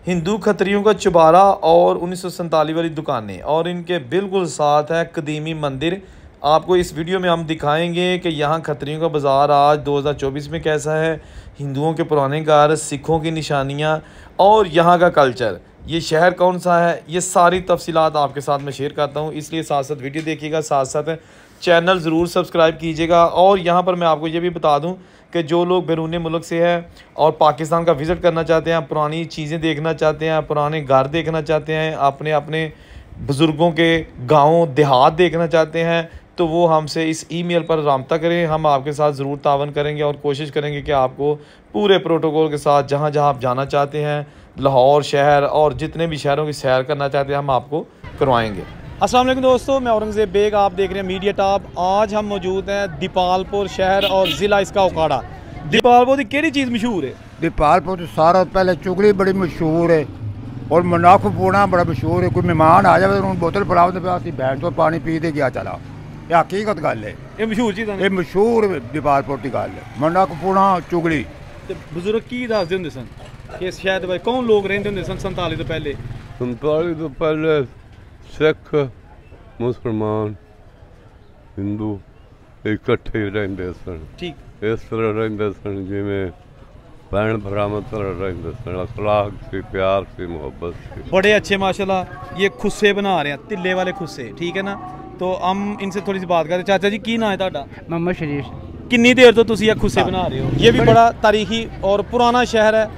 हिंदू खत्रियों का चुबारा और 1947 वाली दुकानें और इनके बिल्कुल साथ है कदीमी मंदिर। आपको इस वीडियो में हम दिखाएंगे कि यहाँ खत्रियों का बाज़ार आज 2024 में कैसा है, हिंदुओं के पुराने घर, सिखों की निशानियाँ और यहाँ का कल्चर, ये शहर कौन सा है, ये सारी तफसीलात आपके साथ मैं शेयर करता हूँ। इसलिए साथ साथ वीडियो देखिएगा, साथ साथ चैनल ज़रूर सब्सक्राइब कीजिएगा। और यहाँ पर मैं आपको ये भी बता दूँ कि जो लोग बैरून मुल्क से हैं और पाकिस्तान का विज़िट करना चाहते हैं, पुरानी चीज़ें देखना चाहते हैं, पुराने घर देखना चाहते हैं, अपने अपने बुज़ुर्गों के गाँव देहात देखना चाहते हैं, तो वो हमसे इस ईमेल पर रब्ता करें। हम आपके साथ ज़रूर तावन करेंगे और कोशिश करेंगे कि आपको पूरे प्रोटोकॉल के साथ जहाँ जहाँ आप जाना चाहते हैं, लाहौर शहर और जितने भी शहरों की सैर करना चाहते हैं, हम आपको करवाएंगे। अस्सलाम वालेकुम दोस्तों, मैं औरंगज़ेब बेग, आप देख रहे हैं मीडिया टॉप। आज हम मौजूद हैं दीपालपुर शहर और ज़िला इसका उकाड़ा। दीपालपुर की केड़ी चीज़ मशहूर है? दीपालपुर तो सारा पहले चुगली बड़ी मशहूर है और मनाफ पूना बड़ा मशहूर है। कोई मेहमान आ जाए उन्होंने बोतल फड़ाओ तो असं बैठ तो पानी पी दे गया चला। ये हकीकत गल है, ये मशहूर चीज़ है, ये मशहूर दीपालपुर की गल है। मनाफ पूना चुगली बुजुर्ग की दसदे हुंदे सन कि शायद भाई कौन लोग रहंदे हुंदे सन 47 तो पहले? 47 तो पहले सिख मुसलमान हिंदू इकट्ठे रहंदे सन। ठीक, इस तरह रहंदे सन जिमें भैन भरावां तरह रहंदे सन। अखलाक से, प्यार से, मोहब्बत से। बड़े अच्छे माशाल्लाह। ये खुस्से बना रहे हैं, तिल्ले वाले खुस्से, ठीक है ना? तो हम इनसे थोड़ी सी बात करते। चाचा जी की नाम है तुहाडा? मोहम्मद शरीफ। कितनी देर तो तुसी ये खुस्से बना रहे हो? ये भी बड़ा तारीखी और पुराना शहर है।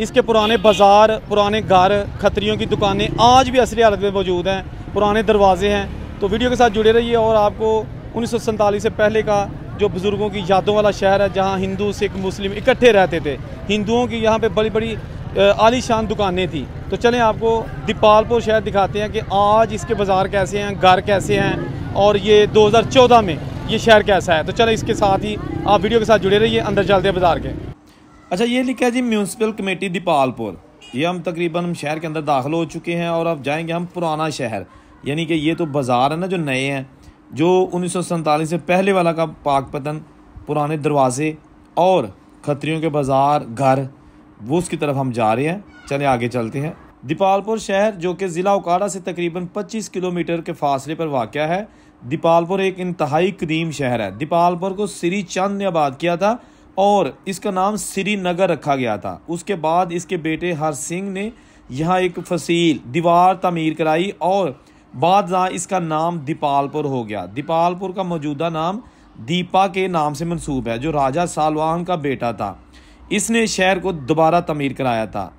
इसके पुराने बाजार, पुराने घर, खत्रियों की दुकानें आज भी असली हालत में मौजूद हैं, पुराने दरवाजे हैं। तो वीडियो के साथ जुड़े रहिए और आपको 1947 से पहले का जो बुज़ुर्गों की यादों वाला शहर है, जहाँ हिंदू सिख मुस्लिम इकट्ठे रहते थे। हिंदुओं की यहाँ पे बड़ी बड़ी आलीशान दुकानें थी। तो चलें आपको दीपालपुर शहर दिखाते हैं कि आज इसके बाज़ार कैसे हैं, घर कैसे हैं और ये 2014 में ये शहर कैसा है। तो चलें इसके साथ ही आप वीडियो के साथ जुड़े रहिए, अंदर चलते हैं बाज़ार के। अच्छा, ये लिखा है जी म्यूनसिपल कमेटी दीपालपुर। ये हम तकरीबन शहर के अंदर दाखिल हो चुके हैं और अब जाएंगे हम पुराना शहर, यानी कि ये तो बाज़ार है ना जो नए हैं, जो 1947 से पहले वाला का पाकपतन, पुराने दरवाजे और खत्रियों के बाज़ार, घर, वो उसकी तरफ हम जा रहे हैं। चलें आगे चलते हैं। दीपालपुर शहर जो कि ज़िला उकाड़ा से तकरीबन 25 किलोमीटर के फासले पर वाक़या है। दीपालपुर एक इंतहाई कदीम शहर है। दीपालपुर को श्री चंद ने आबाद किया था और इसका नाम श्रीनगर रखा गया था। उसके बाद इसके बेटे हर सिंह ने यहाँ एक फसील दीवार तमीर कराई और बाद इसका नाम दीपालपुर हो गया। दीपालपुर का मौजूदा नाम दीपा के नाम से मंसूब है, जो राजा सालवान का बेटा था। इसने शहर को दोबारा तमीर कराया था।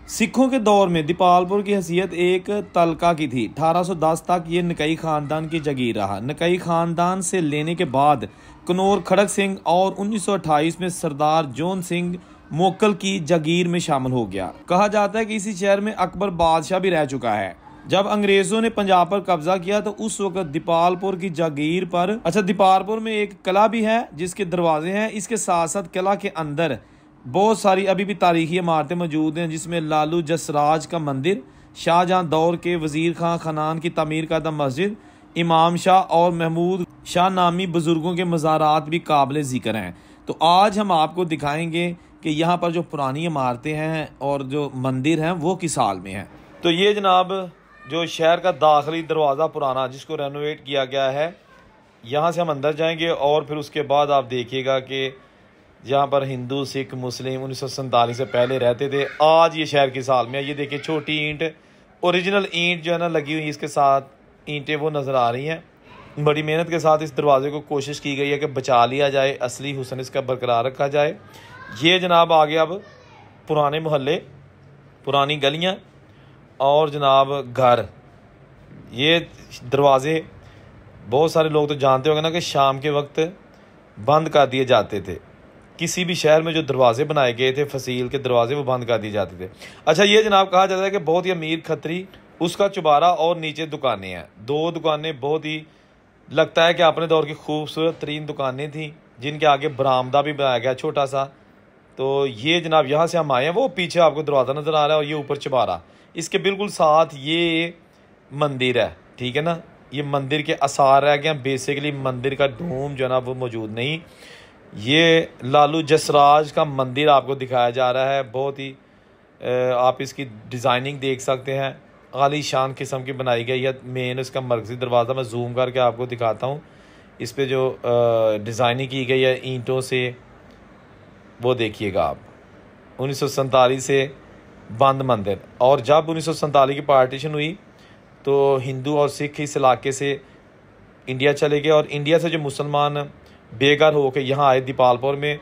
सिखों के दौर में दीपालपुर की हैसियत एक तलका की थी। 1810 तक ये नकई ख़ानदान की जगीर रहा। नकई ख़ानदान से लेने के बाद कनौर खड़क सिंह और 1928 में सरदार जोन सिंह मोकल की जगीर में शामिल हो गया। कहा जाता है कि इसी शहर में अकबर बादशाह भी रह चुका है। जब अंग्रेज़ों ने पंजाब पर कब्जा किया तो उस वक्त दीपालपुर की जागीर पर दीपालपुर में एक किला भी है जिसके दरवाजे हैं। इसके साथ साथ किला के अंदर बहुत सारी अभी भी तारीखी इमारतें मौजूद हैं, जिसमें लालू जसराज का मंदिर, शाहजहां दौर के वज़ीर खां ख़ानदान की तमीर करदा मस्जिद, इमाम शाह और महमूद शाह नामी बुज़ुर्गों के मज़ारात भी काबिल ज़िक्र हैं। तो आज हम आपको दिखाएंगे कि यहाँ पर जो पुरानी इमारतें हैं और जो मंदिर हैं वो किस हाल में हैं। तो ये जनाब जो शहर का दाखिली दरवाज़ा पुराना जिसको रेनोवेट किया गया है, यहाँ से हम अंदर जाएंगे और फिर उसके बाद आप देखिएगा कि यहाँ पर हिंदू सिख मुस्लिम 1947 से पहले रहते थे। आज ये शहर किस हाल में है। ये देखिए छोटी ईंट, ओरिजिनल ईंट जो है ना लगी हुई, इसके साथ ईंटें वो नज़र आ रही हैं। बड़ी मेहनत के साथ इस दरवाजे को कोशिश की गई है कि बचा लिया जाए, असली हुस्न इसका बरकरार रखा जाए। ये जनाब आ गया अब पुराने मोहल्ले, पुरानी गलियाँ और जनाब घर। ये दरवाज़े बहुत सारे लोग तो जानते होंगे ना कि शाम के वक्त बंद कर दिए जाते थे। किसी भी शहर में जो दरवाजे बनाए गए थे, फसील के दरवाजे, वो बंद कर दिए जाते थे। अच्छा, ये जनाब कहा जाता है कि बहुत ही अमीर खत्री, उसका चुबारा और नीचे दुकानें हैं। दो दुकानें बहुत ही लगता है कि अपने दौर की खूबसूरत तरीन दुकानें थी, जिनके आगे बरामदा भी बनाया गया छोटा सा। तो ये जनाब यहाँ से हम आए हैं, वो पीछे आपको दरवाज़ा नज़र आ रहा है और ये ऊपर चुबारा, इसके बिल्कुल साथ ये मंदिर है, ठीक है ना। ये मंदिर के आसार रह गए, बेसिकली मंदिर का डूम जो है ना वो मौजूद नहीं। ये लालू जसराज का मंदिर आपको दिखाया जा रहा है, बहुत ही आप इसकी डिज़ाइनिंग देख सकते हैं, आलीशान किस्म की बनाई गई है। मेन इसका मरकज़ी दरवाज़ा मैं जूम करके आपको दिखाता हूँ। इस पे जो डिज़ाइनिंग की गई है ईंटों से, वो देखिएगा आप। 1947 से बंद मंदिर, और जब 1947 की पार्टीशन हुई तो हिंदू और सिख इस इलाके से इंडिया चले गए, और इंडिया से जो मुसलमान बेघर हो के यहाँ आए दीपालपुर में,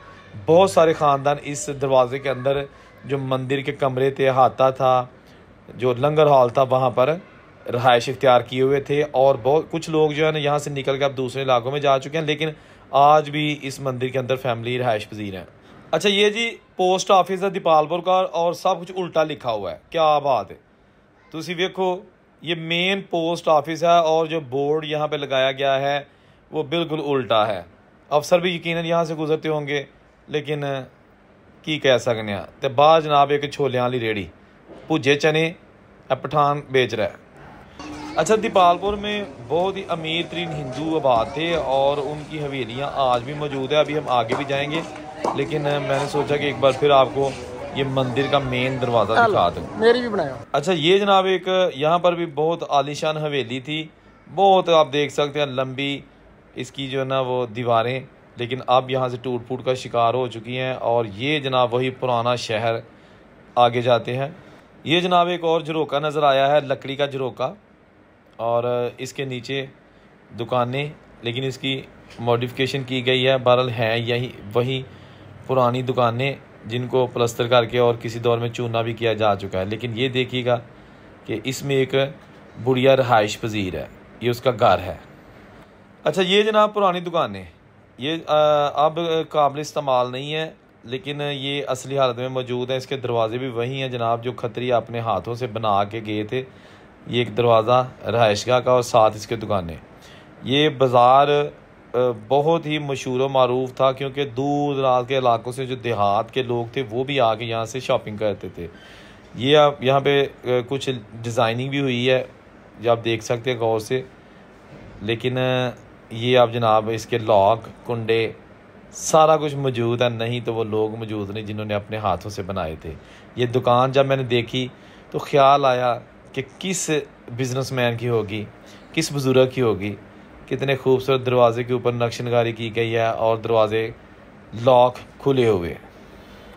बहुत सारे ख़ानदान इस दरवाज़े के अंदर जो मंदिर के कमरे थे, हाता था, जो लंगर हॉल था, वहाँ पर रहायश इख्तियार किए हुए थे। और बहुत कुछ लोग जो है ना यहाँ से निकल के अब दूसरे इलाकों में जा चुके हैं, लेकिन आज भी इस मंदिर के अंदर फैमिली रहायश पजीर हैं। अच्छा, ये जी पोस्ट ऑफिस है दीपालपुर का, और सब कुछ उल्टा लिखा हुआ है। क्या बात है, तुसी देखो, ये मेन पोस्ट ऑफिस है और जो बोर्ड यहाँ पे लगाया गया है वो बिल्कुल उल्टा है। अफसर भी यकीनन यहाँ से गुजरते होंगे, लेकिन की कह सकते हैं। तो बाद जनाब एक छोलियां वाली रेड़ी, भुजे चने पठान बेच रहा है। अच्छा, दीपालपुर में बहुत ही अमीर तरीन हिंदू आबाद थे और उनकी हवेलियाँ आज भी मौजूद है। अभी हम आगे भी जाएंगे, लेकिन मैंने सोचा कि एक बार फिर आपको ये मंदिर का मेन दरवाज़ा दिखा दूँ। मेरी भी बनाया। अच्छा, ये जनाब एक यहाँ पर भी बहुत आलीशान हवेली थी, बहुत आप देख सकते हैं लंबी इसकी जो है ना वो दीवारें, लेकिन अब यहाँ से टूट फूट का शिकार हो चुकी हैं। और ये जनाब वही पुराना शहर। आगे जाते हैं, ये जनाब एक और झरोका नज़र आया है, लकड़ी का झरोका, और इसके नीचे दुकानें, लेकिन इसकी मॉडिफिकेशन की गई है। बहरहाल हैं यही वही पुरानी दुकानें जिनको प्लस्तर करके और किसी दौर में चूना भी किया जा चुका है। लेकिन ये देखिएगा कि इसमें एक बुढ़िया रहाइश पजीर है, ये उसका घर है। अच्छा, ये जनाब पुरानी दुकानें, ये अब काबिल इस्तेमाल नहीं है, लेकिन ये असली हालत में मौजूद है। इसके दरवाजे भी वही हैं जनाब जो खतरी अपने हाथों से बना के गए थे। ये एक दरवाज़ा रहायशगाह का और साथ इसके दुकानें। ये बाज़ार बहुत ही मशहूर और मारूफ था, क्योंकि दूर दराज के इलाकों से जो देहात के लोग थे वो भी आके यहाँ से शॉपिंग करते थे। ये आप यहाँ पे कुछ डिज़ाइनिंग भी हुई है, जो आप देख सकते हैं गौर से। लेकिन ये आप जनाब इसके लॉक कुंडे सारा कुछ मौजूद है, नहीं तो वो लोग मौजूद नहीं जिन्होंने अपने हाथों से बनाए थे। ये दुकान जब मैंने देखी तो ख्याल आया कि किस बिजनेसमैन की होगी, किस बुजुर्ग की होगी। कितने खूबसूरत दरवाजे के ऊपर नक्शनकारी की गई है और दरवाजे लॉक खुले हुए।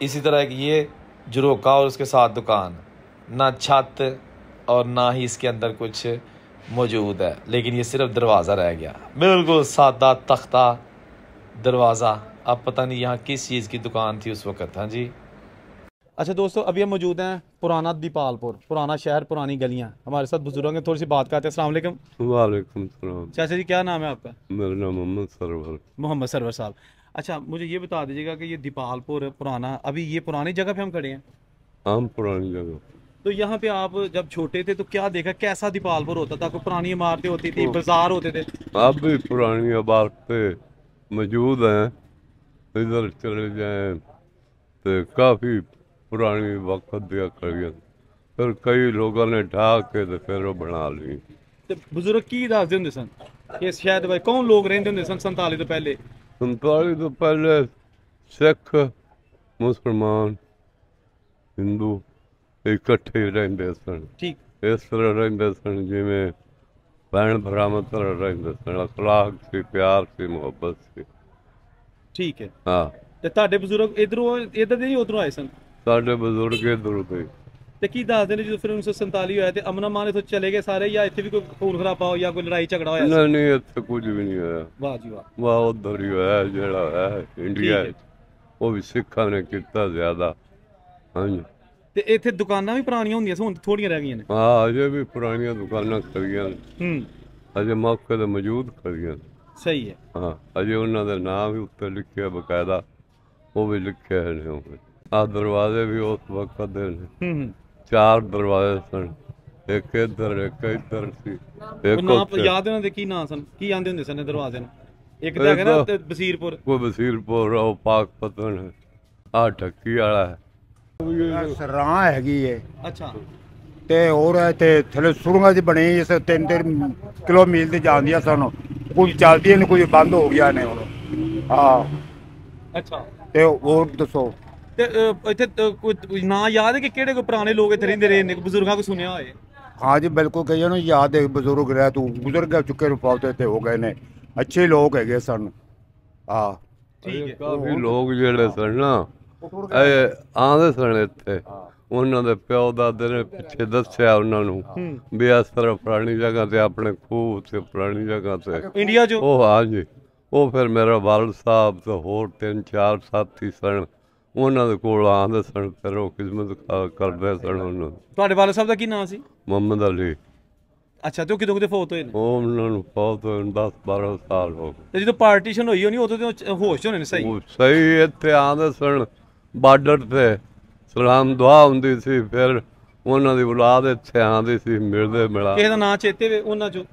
इसी तरह ये झरोका और उसके साथ दुकान, ना छत और ना ही इसके अंदर कुछ मौजूद है, लेकिन ये सिर्फ दरवाज़ा रह गया, बिल्कुल सादा तख्ता दरवाज़ा। अब पता नहीं यहाँ किस चीज़ की दुकान थी उस वक़्त। हाँ जी। अच्छा दोस्तों, अभी हम मौजूद हैं पुराना दीपालपुर, पुराना शहर, पुरानी गलियां। हमारे साथ बुजुर्ग हैं, थोड़ी सी बात करते हैं। अस्सलाम वालेकुम। वालेकुम सलाम। चाचा जी, क्या नाम है आपका? मेरा नाम मोहम्मद सरवर। मोहम्मद सरवर साहब। अच्छा, मुझे ये बता दीजिएगा कि ये दीपालपुर पुराना, अभी ये पुरानी जगह पे हम खड़े हैं? हम पुरानी जगह। तो यहाँ पे आप जब छोटे थे तो क्या देखा, कैसा दीपालपुर होता था? कोई पुरानी इमारतें होती थी, बाजार होते थे? अब भी पुरानी इमारतें मौजूद हैं, इधर चले जाएं तो काफ़ी पुरानी वक्त दिया करिए, फिर कई लोगों ने ढा के तो फिर वो बना ली। तो बुजुर्ग की दसदे होंदे सन कि शायद भाई कौन लोग रहंदे होंदे सन 47 तो पहले? 47 तो पहले सिख, मुसलमान, हिंदू इकट्ठे रहंदे सन। ठीक। इस तरह रहंदे सन जिमें भैन भरावां तरह रहंदे सन, अखलाक से, प्यार से, मोहब्बत से। ठीक है। हाँ, ਤੇ ਤੁਹਾਡੇ ਬਜ਼ੁਰਗ ਇਧਰੋਂ ਇਧਰ ਦੇ ਹੀ ਉਧਰੋਂ ਆਏ ਸਨ? ਸਾਡੇ ਬਜ਼ੁਰਗ ਇੱਧਰ ਦੇ। ਤੇ ਕੀ ਦੱਸਦੇ ਨੇ ਜਦੋਂ ਫਿਰ 1947 ਹੋਇਆ ਤੇ ਅਮਨ ਅਮਾਨ ਇੱਥੋਂ ਚਲੇ ਗਏ ਸਾਰੇ, ਜਾਂ ਇੱਥੇ ਵੀ ਕੋਈ ਖੂਨ ਖਰਾਬਾ ਹੋ ਜਾਂ ਕੋਈ ਲੜਾਈ ਝਗੜਾ ਹੋਇਆ? ਨਹੀਂ ਨਹੀਂ, ਇੱਥੇ ਕੁਝ ਵੀ ਨਹੀਂ ਹੋਇਆ। ਵਾਹ ਜੀ ਵਾਹ। ਵਾਹ ਉੱਧਰ ਹੀ ਹੋਇਆ ਜਿਹੜਾ ਹੈ ਇੰਡੀਆ 'ਚ, ਉਹ ਵੀ ਸਿੱਖਾਂ ਨੇ ਕੀਤਾ ਜ਼ਿਆਦਾ। ਹਾਂਜੀ। ਤੇ ਇੱਥੇ ਦੁਕਾਨਾਂ ਵੀ ਪੁਰਾਣੀਆਂ ਹੁੰਦੀਆਂ ਸੀ, ਹੁਣ ਥੋੜੀਆਂ ਰਹਿ ਗਈਆਂ ਨੇ? ਹਾਂ, ਅਜੇ ਵੀ ਪੁਰਾਣੀਆਂ ਦੁਕਾਨਾਂ ਖੜੀਆਂ ਨੇ। ਹੂੰ। ਅਜੇ ਮੌਕੇ ਤੇ ਮੌਜੂਦ ਖੜੀਆਂ। ਸਹੀ ਹੈ। ਹਾਂ, ਅਜੇ ਉਹਨਾਂ ਦੇ ਨਾਮ ਵੀ ਉੱਤੇ ਲਿਖਿਆ ਬਕਾਇਦਾ, ਉਹ ਵੀ ਲਿਖੇ ਨੇ ਹੋਵੇ। ਆਹ ਦਰਵਾਜ਼ੇ ਵੀ ਉਸ ਵਕਤ ਦੇ ਨੇ। ਹੂੰ। 4 ਦਰਵਾਜ਼ੇ ਸਨ, ਇੱਕ ਇੱਧਰ ਇੱਕ ਇੱਧਰ ਸੀ। ਇੱਕ ਨਾਮ ਯਾਦ ਉਹਨਾਂ ਦੇ ਕੀ ਨਾਂ ਸਨ, ਕੀ ਆਂਦੇ ਹੁੰਦੇ ਸਨ ਦਰਵਾਜ਼ੇ ਨੂੰ? ਇੱਕ ਤਾਂ ਹੈਗਾ ਨਾ ਬਸੀਰਪੁਰ। ਕੋਈ ਬਸੀਰਪੁਰ, ਉਹ ਪਾਕ ਪਤਨ, ਆਹ ਢੱਕੀ ਵਾਲਾ ਹੈ। ਸਰਾਂ ਹੈਗੀ ਏ। ਅੱਛਾ। ਤੇ ਹੋਰ ਇੱਥੇ ਥੱਲੇ ਸੁਰੰਗਾਂ ਦੀ ਬਣੀ, ਇਸ 3-3 ਕਿਲੋਮੀਟਰ ਦੀ ਜਾਂਦੀਆਂ ਸਨ, ਕੁਝ ਚੱਲਦੀਆਂ ਨੇ, ਕੁਝ ਬੰਦ ਹੋ ਗਿਆ ਨੇ ਹੁਣ। ਹਾਂ। ਅੱਛਾ। ਤੇ ਹੋਰ ਦੱਸੋ? ਤੇ ਇੱਥੇ ਕੋਈ ਨਾਂ ਯਾਦ ਹੈ ਕਿ ਕਿਹੜੇ ਕੋਈ ਪੁਰਾਣੇ ਲੋਕ ਇੱਥੇ ਰਹਿੰਦੇ ਰਹੇ ਨੇ, ਬਜ਼ੁਰਗਾਂ ਕੋ ਸੁਣਿਆ ਹੋਏ? हाँ जी बिल्कुल, कई ਨੂੰ याद है बजुर्ग रह तू गुजर गए चुके रुपावते ते हो गए ने, अच्छे लोग है सन। हाँ ਠੀਕ ਹੈ। ਕਾਫੀ ਲੋਕ ਜਿਹੜੇ ਸਨ ਨਾ ਇਹ ਆਂਦੇ ਸਨ ਇੱਥੇ, ਉਹਨਾਂ ਦੇ ਪਿਓ ਦਾਦੇ ਨੇ ਪਿੱਛੇ ਦੱਸਿਆ ਉਹਨਾਂ ਨੂੰ ਵੀ ਇਸ ਤਰ੍ਹਾਂ ਪੁਰਾਣੀ ਜਗ੍ਹਾ ਤੇ ਆਪਣੇ ਖੂਹ ਤੇ ਪੁਰਾਣੀ ਜਗ੍ਹਾ ਤੇ ਇੰਡੀਆ 'ਚੋਂ? ਉਹ ਹਾਂਜੀ, ਉਹ ਫਿਰ ਮੇਰਾ ਵਾਲਦ ਸਾਹਿਬ ਤੇ ਹੋਰ 3-4 ਸਾਥੀ ਸਨ, ਉਹਨਾਂ ਦੇ ਕੋਲ ਆਂਦੇ ਸਨ, ਫਿਰ ਉਹ ਖਿਦਮਤ ਕਰਦੇ ਸਨ ਉਹਨਾਂ ਦੀ। ਤੁਹਾਡੇ ਵਾਲਦ ਸਾਹਿਬ ਦਾ ਕੀ ਨਾਂ ਸੀ? ਮੁਹੰਮਦ ਅਲੀ। ਅੱਛਾ, ਤੇ ਉਹ ਕਿਦੋਂ ਕਿਤੇ ਫੌਤ ਹੋਏ ਨੇ? ਉਹ ਉਹਨਾਂ ਨੂੰ ਬਹੁਤ 10-12 ਸਾਲ ਹੋ ਗਏ। ਤੇ ਜਦੋਂ ਪਾਰਟੀਸ਼ਨ ਹੋਈ ਹੋਣੀ ਉਦੋਂ ਤੇ ਉਹ ਹੋਸ਼ ਹੋਣੇ ਨੇ ਸਹੀ? ਉਹ ਸਹੀ ਇੱਥੇ ਆਂਦੇ ਸਨ ਬਾਰਡਰ ਤੇ, ਸਲਾਮ ਦੁਆ ਹੁੰਦੀ ਸੀ, ਫਿਰ ਉਹਨਾਂ ਦੀ ਔਲਾਦ ਇੱਥੇ ਆਂਦੀ ਸੀ, ਮਿਲਦੇ ਮਿਲਾ। ਕਿਸੇ ਦਾ ਨਾਂ ਚੇਤੇ ਵੇ ਉਹਨਾਂ 'ਚੋਂ?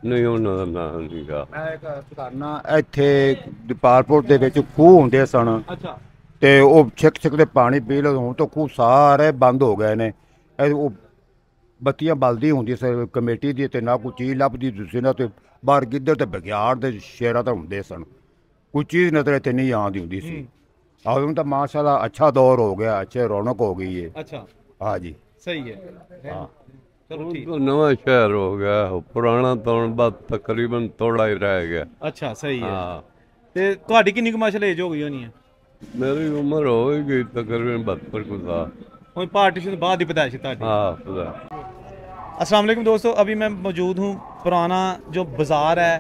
ਨਹੀਂ, ਉਹਨਾਂ ਦਾ ਨਾਂ ਨਹੀਂ ਗਾ। ਮੈਂ ਇੱਕ ਸੁਧਾਰਨਾ, ਇੱਥੇ ਦੀਪਾਲਪੁਰ ਦੇ ਵਿੱਚ ਖੂਹ ਹੁੰਦੇ ਸਨ ਅੱਛਾ। ਤੇ ਉਹ ਛਿੱਕ ਦੇ ਪਾਣੀ ਪੀ ਲਓ, ਹੁਣ ਤਾਂ ਖੂਹ ਸਾਰੇ ਬੰਦ ਹੋ ਗਏ ਨੇ। ਉਹ ਬੱਤੀਆਂ ਬਲਦੀ ਹੁੰਦੀ ਸੀ ਕਮੇਟੀ ਦੀ, ਤੇ ਨਾ ਕੋਈ ਚੀਜ਼ ਲੱਭਦੀ ਸੀ ਨਾ, ਤੇ ਬਾਹਰ ਗਿੱਧਰ ਤੇ ਬਗਿਆੜ ਦੇ ਸ਼ੇਰਾਂ ਤਾਂ ਹੁੰਦੇ ਸਨ, ਕੋਈ ਚੀਜ਼ ਨਜ਼ਰ ਇੱਥੇ ਨਹੀਂ ਆਉਂਦੀ ਹੁੰਦੀ ਸੀ। ਆਹ ਹੁਣ ਤਾਂ ਮਾਸ਼ਾਅੱਲਾ ਅੱਛਾ ਦੌਰ ਹੋ ਗਿਆ, ਅੱਛੇ ਰੌਣਕ ਹੋ ਗਈ ਹੈ। ਅੱਛਾ, हाँ जी ਸਹੀ ਹੈ। हाँ ਚਲੋ ਠੀਕ। ਨਵਾਂ ਸ਼ਹਿਰ ਹੋ ਗਿਆ, ਪੁਰਾਣਾ ਤਾਂ ਹੁਣ ਬਸ ਤਕਰੀਬਨ ਥੋੜਾ ਹੀ ਰਹਿ ਗਿਆ। ਅੱਛਾ, ਸਹੀ ਹੈ। ਹਾਂ, ਤੇ ਤੁਹਾਡੀ ਕਿੰਨੀ ਕੁ ਮਾਸ਼ਾਅੱਲਾ ਏਜ ਹੋ ਗਈ ਹੋਣੀ ਹੈ? ਮੇਰੀ ਉਮਰ ਹੋਏਗੀ ਤਕਰੀਬਨ 72 ਕੁ साल। और पार्टीशन बाद ही पैदाइश है ताकि। हाँ। अस्सलाम वालेकुम दोस्तों, अभी मैं मौजूद हूँ पुराना जो बाज़ार है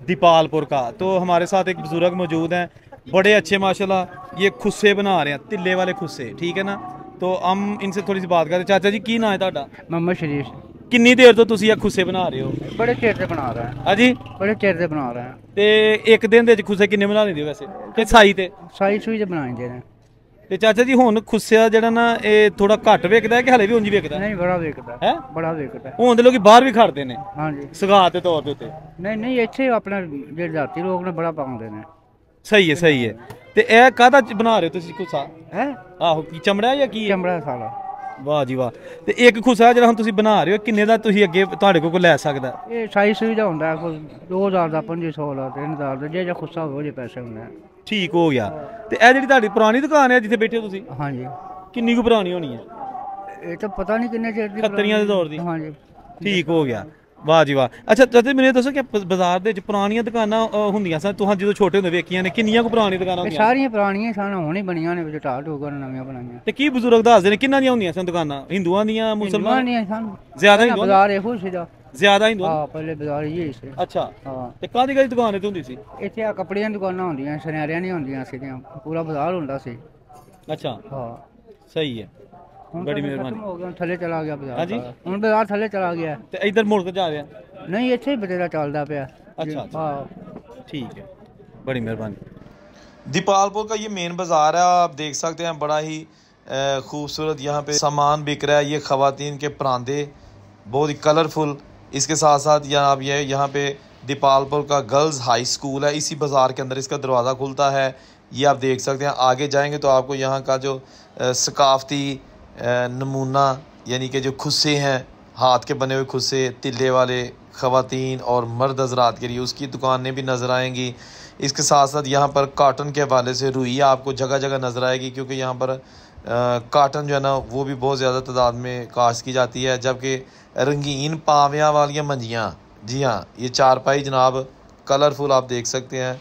दीपालपुर का। तो हमारे साथ एक बुज़ुर्ग मौजूद हैं, बड़े अच्छे माशाल्लाह ये खुस्से बना रहे हैं, तिल्ले वाले खुस्से, ठीक है ना। तो हम इनसे थोड़ी सी बात करते। चाचा जी की नाम है तुहाडा? मोहम्मद शरीफ। किन्नी देर तो तुसी ये खुस्से बना रहे हो? बड़े चेर से बना रहे हैं। हाँ जी, बड़े चेर से बना रहे हैं। ते एक दिन दे खुस्से किन्ने बना लेंदे हो वैसे कि साई ते? साई सूई से बनाए ने। ਤੇ ਚਾਚਾ ਜੀ ਹੁਣ ਖੁੱਸਿਆ ਜਿਹੜਾ ਨਾ ਇਹ ਥੋੜਾ ਘੱਟ ਵਿਕਦਾ ਹੈ ਕਿ ਹਲੇ ਵੀ ਉਂਝ ਵਿਕਦਾ नहीं बड़ा विकता ਹੈ? बड़ा विकता है। ਹੁਣ ਦੇ ਲੋਕੀ ਬਾਹਰ ਵੀ ਖੜਦੇ ਨੇ हाँ जी। ਸੁਗਾਤ ਦੇ ਤੌਰ ਦੇ ਉੱਤੇ। नहीं ਇੱਥੇ अपना ਜਿਹੜੇ ਜਾਤੀ ਲੋਕ ਨੇ ਬੜਾ ਪਾਉਂਦੇ ਨੇ। ਸਹੀ ਹੈ, ਸਹੀ ਹੈ। ਤੇ ਇਹ ਕਾਹਦਾ ਬਣਾ ਰਹੇ ਹੋ ਤੁਸੀਂ ਖੁੱਸਾ? ਹੈ ਆਹੋ, ਕੀ ਚਮੜਾ ਜਾਂ ਕੀ ਹੈ? ਚਮੜਾ ਸਾਲਾ। ਵਾਹ ਜੀ ਵਾਹ। ਤੇ ਇੱਕ ਖੁੱਸਾ ਜਿਹੜਾ ਹੁਣ ਤੁਸੀਂ ਬਣਾ ਰਹੇ ਹੋ ਕਿੰਨੇ ਦਾ ਤੁਸੀਂ ਅੱਗੇ ਤੁਹਾਡੇ ਕੋਲ ਕੋਈ ਲੈ ਸਕਦਾ? ਇਹ ਸਾਈ ਸੂਈ ਦਾ ਹੁੰਦਾ ਕੋਈ 2000 ਦਾ 2500 ਦਾ 3000 ਦਾ, ਜੇ ਖੁੱਸਾ ਹੋ ਜੇ ਪੈਸੇ ਹੁੰਦੇ। ਠੀਕ ਹੋ ਗਿਆ। ਤੇ ਇਹ ਜਿਹੜੀ ਤੁਹਾਡੀ ਪੁਰਾਣੀ ਦੁਕਾਨ ਹੈ ਜਿੱਥੇ ਬੈਠੇ ਹੋ ਤੁਸੀਂ, हाँ जी। ਕਿੰਨੀ ਕੁ ਪੁਰਾਣੀ ਹੋਣੀ ਹੈ? ਇਹ ਤਾਂ ਪਤਾ ਨਹੀਂ ਕਿੰਨੇ ਚਿਰ ਦੀ ਖੱਤਰੀਆਂ ਦੇ ਦੌਰ ਦੀ? हाँ जी। ਠੀਕ ਹੋ ਗਿਆ। ਵਾਹ ਜੀ ਵਾਹ। ਅੱਛਾ ਚਾਚਾ ਮੈਨੂੰ ਇਹ ਦੱਸੋ ਕਿ ਬਾਜ਼ਾਰ ਦੇ ਵਿੱਚ ਪੁਰਾਣੀਆਂ ਦੁਕਾਨਾਂ ਹੁੰਦੀਆਂ ਸਨ, ਤੁਸੀਂ ਜਦੋਂ ਛੋਟੇ ਹੁੰਦੇ ਵੇਖੀਆਂ ਨੇ, ਕਿੰਨੀਆਂ ਕੁ ਪੁਰਾਣੀਆਂ ਦੁਕਾਨਾਂ ਇਹ ਹੁੰਦੀਆਂ? ਸਾਰੀਆਂ ਪੁਰਾਣੀਆਂ ਸਨ, ਹੁਣ ਹੀ ਬਣੀਆਂ ਨੇ, ਵਿੱਚ ਢਾਹ ਢੂਗਰ ਨਵੀਆਂ ਬਣਾਈਆਂ। ਤੇ ਕੀ ਬਜ਼ੁਰਗ ਦੱਸਦੇ ਨੇ ਕਿੰਨਾਂ ਦੀਆਂ ਹੁੰਦੀਆਂ ਸਨ ਦੁਕਾਨਾਂ? ਹਿੰਦੂਆਂ ਦੀਆਂ, ਮੁਸਲਮਾਨ ਦੀਆਂ ਸਨ? ਜ਼ਿਆਦਾ ਹਿੰਦੂਆਂ ਦੀਆਂ? ਬਾਜ਼ਾਰ ਇਹੋ ਸੀਗਾ ਜ਼ਿਆਦਾ ਹਿੰਦੂਆਂ ਹਾਂ, ਪਹਿਲੇ ਬਾਜ਼ਾਰ ਇਹ ਸੀ। ਅੱਛਾ। ਹਾਂ, ਤੇ ਕਾਹਦੀ ਕਾਹਦੀ ਦੁਕਾਨ ਇੱਥੇ ਹੁੰਦੀ ਸੀ? ਇੱਥੇ ਆ ਕੱਪੜਿਆਂ ਦੀਆਂ ਦੁਕਾਨਾਂ ਹੁੰਦੀਆਂ, ਸੁਨਿਆਰਿਆਂ ਦੀਆਂ ਹੁੰਦੀਆਂ ਸੀਗੀਆਂ, ਪੂਰਾ ਬਾਜ਼ਾਰ ਹੁੰਦਾ ਸੀ। ਅੱਛਾ, ਹਾਂ, ਸਹੀ ਹੈ, ਹੁਣ ਬੜੀ ਤਾਂ ਮਿਹਰਬਾਨੀ। ਖਤਮ ਹੋ ਗਿਆ, ਥੱਲੇ ਚਲਾ ਗਿਆ ਬਾਜ਼ਾਰ। ਹਾਂਜੀ? ਹੁਣ ਬਾਜ਼ਾਰ ਥੱਲੇ ਚਲਾ ਗਿਆ। ਤੇ ਇਧਰ ਮੁੜ ਕੇ ਜਾ ਰਿਹਾ? ਨਹੀਂ, ਇੱਥੇ ਹੀ ਬਥੇਰਾ ਚੱਲਦਾ ਪਿਆ। अच्छा, हाँ, ठीक है, बड़ी मेहरबानी। दीपालपुर का ये मेन बाज़ार है, आप देख सकते हैं, बड़ा ही खूबसूरत यहाँ पे सामान बिक रहा है। ये ख़वातीन के परांदे बहुत ही कलरफुल। इसके साथ साथ यहाँ पे दीपालपुर का गर्ल्स हाई स्कूल है, इसी बाज़ार के अंदर इसका दरवाज़ा खुलता है। ये आप देख सकते हैं। आगे जाएंगे तो आपको यहाँ का जो सकाफ़ती नमूना यानी कि जो खुस्से हैं, हाथ के बने हुए खुस्से, तिल्ले वाले ख़वातीन और मर्द हज़रात के लिए, उसकी दुकानें भी नज़र आएंगी। इसके साथ साथ यहाँ पर कॉटन के हवाले से रुई आपको जगह जगह नज़र आएगी, क्योंकि यहाँ पर कॉटन जो है ना वो भी बहुत ज़्यादा तादाद में काश्त की जाती है। जबकि रंगीन पावियाँ वाली मंजियाँ, जी हाँ, ये चारपाई जनाब कलरफुल आप देख सकते हैं,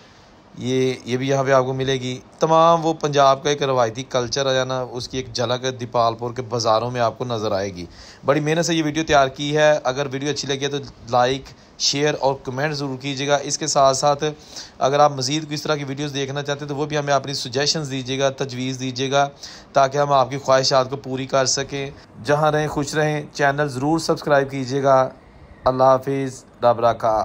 ये भी यहाँ पे आपको मिलेगी। तमाम वो पंजाब का एक रवायती कल्चर है ना, उसकी एक झलक दीपालपुर के बाज़ारों में आपको नज़र आएगी। बड़ी मेहनत से ये वीडियो तैयार की है। अगर वीडियो अच्छी लगी है तो लाइक, शेयर और कमेंट ज़रूर कीजिएगा। इसके साथ साथ अगर आप मज़ीद किस तरह की वीडियोस देखना चाहते हैं तो वो भी हमें अपनी सजेशंस दीजिएगा, तजवीज़ दीजिएगा, ताकि हम आपकी ख्वाहिशात को पूरी कर सकें। जहाँ रहें खुश रहें। चैनल ज़रूर सब्सक्राइब कीजिएगा। अल्लाह हाफिज़, रब रखा।